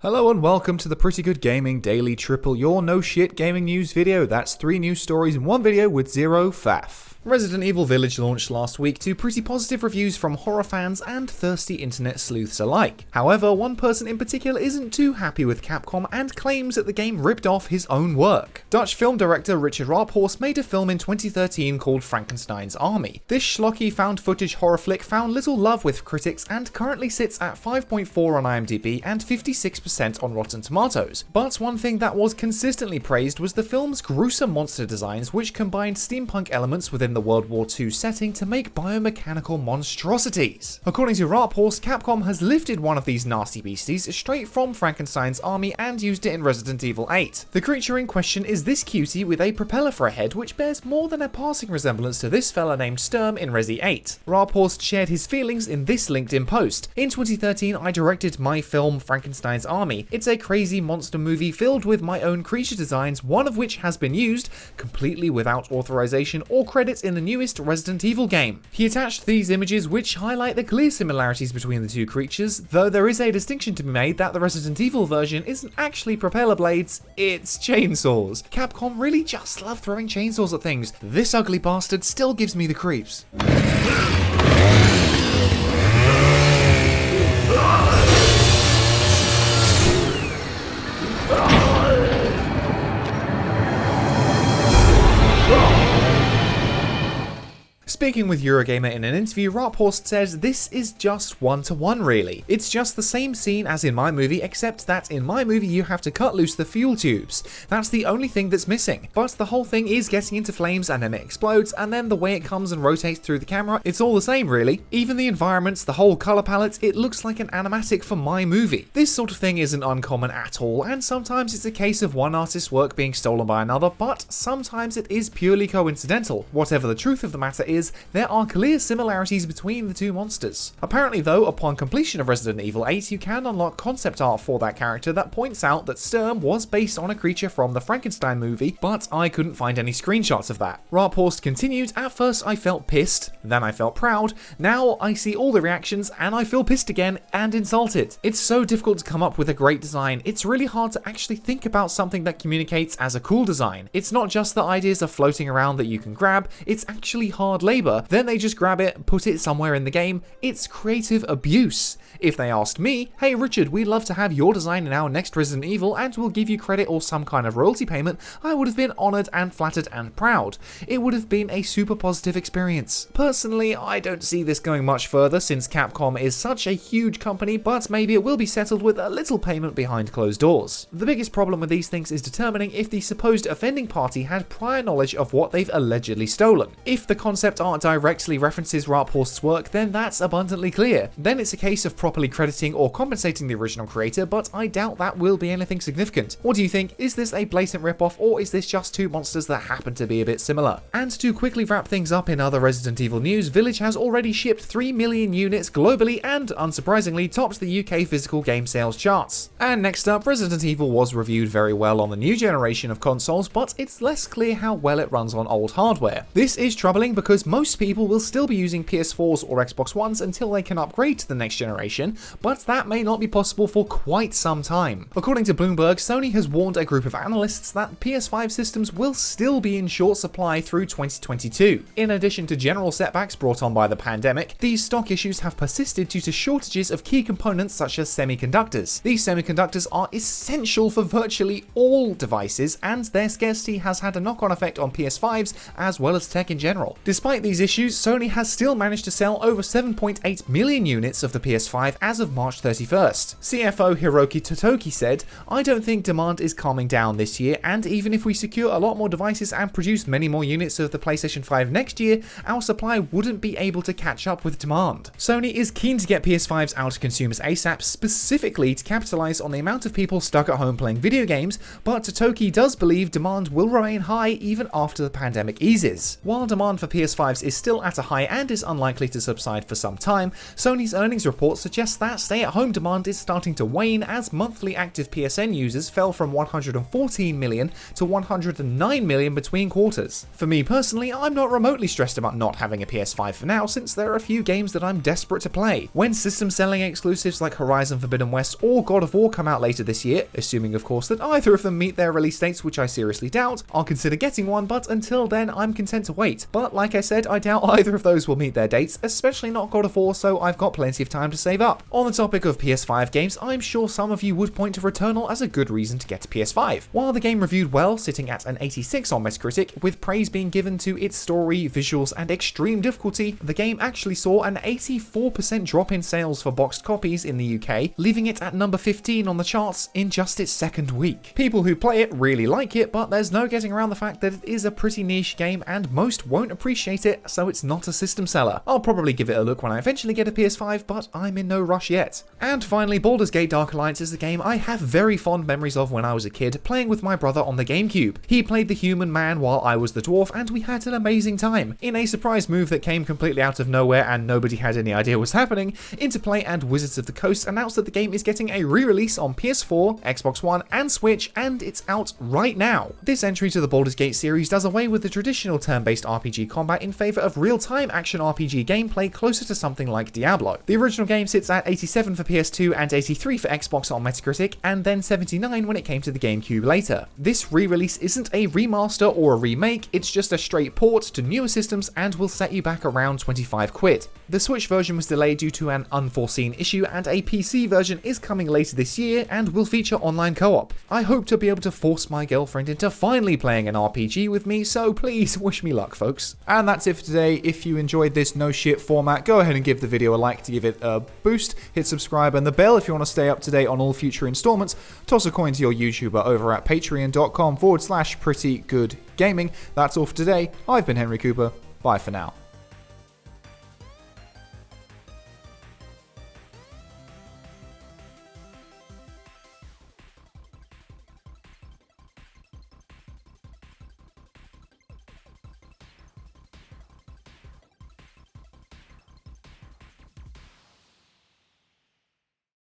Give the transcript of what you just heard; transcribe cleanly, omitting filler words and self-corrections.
Hello and welcome to the Pretty Good Gaming Daily Triple, your no shit gaming news video. That's 3 news stories in one video with zero faff. Resident Evil Village launched last week to pretty positive reviews from horror fans and thirsty internet sleuths alike. However, one person in particular isn't too happy with Capcom and claims that the game ripped off his own work. Dutch film director Richard Raaphorst made a film in 2013 called Frankenstein's Army. This schlocky found footage horror flick found little love with critics and currently sits at 5.4 on IMDb and 56% on Rotten Tomatoes. But one thing that was consistently praised was the film's gruesome monster designs, which combined steampunk elements within the World War II setting to make biomechanical monstrosities. According to Raaphorst, Capcom has lifted one of these nasty beasties straight from Frankenstein's Army and used it in Resident Evil 8. The creature in question is this cutie with a propeller for a head, which bears more than a passing resemblance to this fella named Sturm in Resi 8. Raaphorst shared his feelings in this LinkedIn post. In 2013, I directed my film Frankenstein's Army. It's a crazy monster movie filled with my own creature designs, one of which has been used, completely without authorization or credits, in the newest Resident Evil game. He attached these images which highlight the clear similarities between the two creatures, though there is a distinction to be made that the Resident Evil version isn't actually propeller blades, it's chainsaws. Capcom really just love throwing chainsaws at things. This ugly bastard still gives me the creeps. Speaking with Eurogamer in an interview, Raaphorst says this is just one-to-one really. It's just the same scene as in my movie, except that in my movie you have to cut loose the fuel tubes. That's the only thing that's missing. But the whole thing is getting into flames and then it explodes, and then the way it comes and rotates through the camera, it's all the same really. Even the environments, the whole color palette, it looks like an animatic for my movie. This sort of thing isn't uncommon at all, and sometimes it's a case of one artist's work being stolen by another, but sometimes it is purely coincidental. Whatever the truth of the matter is, there are clear similarities between the two monsters. Apparently though, upon completion of Resident Evil 8, you can unlock concept art for that character that points out that Sturm was based on a creature from the Frankenstein movie, but I couldn't find any screenshots of that. Raaphorst continued, "At first I felt pissed, then I felt proud, now I see all the reactions and I feel pissed again and insulted. It's so difficult to come up with a great design. It's really hard to actually think about something that communicates as a cool design. It's not just that ideas are floating around that you can grab, it's actually hard labor. Then they just grab it, put it somewhere in the game. It's creative abuse. If they asked me, hey Richard, we'd love to have your design in our next Resident Evil and we'll give you credit or some kind of royalty payment, I would have been honoured and flattered and proud. It would have been a super positive experience. Personally, I don't see this going much further since Capcom is such a huge company, but maybe it will be settled with a little payment behind closed doors. The biggest problem with these things is determining if the supposed offending party had prior knowledge of what they've allegedly stolen. If the concept art directly references Raaphorst's work, then that's abundantly clear. Then it's a case of properly crediting or compensating the original creator, but I doubt that will be anything significant. What do you think? Is this a blatant ripoff, or is this just two monsters that happen to be a bit similar? And to quickly wrap things up in other Resident Evil news, Village has already shipped 3 million units globally and, unsurprisingly, topped the UK physical game sales charts. And next up, Resident Evil was reviewed very well on the new generation of consoles, but it's less clear how well it runs on old hardware. This is troubling because most people will still be using PS4s or Xbox Ones until they can upgrade to the next generation, but that may not be possible for quite some time. According to Bloomberg, Sony has warned a group of analysts that PS5 systems will still be in short supply through 2022. In addition to general setbacks brought on by the pandemic, these stock issues have persisted due to shortages of key components such as semiconductors. These semiconductors are essential for virtually all devices, and their scarcity has had a knock-on effect on PS5s as well as tech in general. Despite these issues, Sony has still managed to sell over 7.8 million units of the PS5 as of March 31st. CFO Hiroki Totoki said, "I don't think demand is calming down this year, and even if we secure a lot more devices and produce many more units of the PlayStation 5 next year, our supply wouldn't be able to catch up with demand." Sony is keen to get PS5s out to consumers ASAP, specifically to capitalize on the amount of people stuck at home playing video games, but Totoki does believe demand will remain high even after the pandemic eases. While demand for PS5 price is still at a high and is unlikely to subside for some time, Sony's earnings report suggests that stay-at-home demand is starting to wane as monthly active PSN users fell from 114 million to 109 million between quarters. For me personally, I'm not remotely stressed about not having a PS5 for now, since there are a few games that I'm desperate to play. When system-selling exclusives like Horizon Forbidden West or God of War come out later this year, assuming of course that either of them meet their release dates, which I seriously doubt, I'll consider getting one, but until then I'm content to wait. But like I said, I doubt either of those will meet their dates, especially not God of War, so I've got plenty of time to save up. On the topic of PS5 games, I'm sure some of you would point to Returnal as a good reason to get a PS5. While the game reviewed well, sitting at an 86 on Metacritic, with praise being given to its story, visuals, and extreme difficulty, the game actually saw an 84% drop in sales for boxed copies in the UK, leaving it at number 15 on the charts in just its second week. People who play it really like it, but there's no getting around the fact that it is a pretty niche game and most won't appreciate it, so it's not a system seller. I'll probably give it a look when I eventually get a PS5, but I'm in no rush yet. And finally, Baldur's Gate Dark Alliance is a game I have very fond memories of when I was a kid, playing with my brother on the GameCube. He played the human man while I was the dwarf, and we had an amazing time. In a surprise move that came completely out of nowhere and nobody had any idea was happening, Interplay and Wizards of the Coast announced that the game is getting a re-release on PS4, Xbox One, and Switch, and it's out right now. This entry to the Baldur's Gate series does away with the traditional turn-based RPG combat in favour of real-time action RPG gameplay closer to something like Diablo. The original game sits at 87 for PS2 and 83 for Xbox on Metacritic, and then 79 when it came to the GameCube later. This re-release isn't a remaster or a remake, it's just a straight port to newer systems and will set you back around 25 quid. The Switch version was delayed due to an unforeseen issue, and a PC version is coming later this year and will feature online co-op. I hope to be able to force my girlfriend into finally playing an RPG with me, so please wish me luck, folks. And that's it for today. If you enjoyed this no shit format, go ahead and give the video a like to give it a boost, hit subscribe and the bell if you want to stay up to date on all future installments, toss a coin to your YouTuber over at patreon.com/prettygoodgaming. That's all for today. I've been Henry Cooper. Bye for now.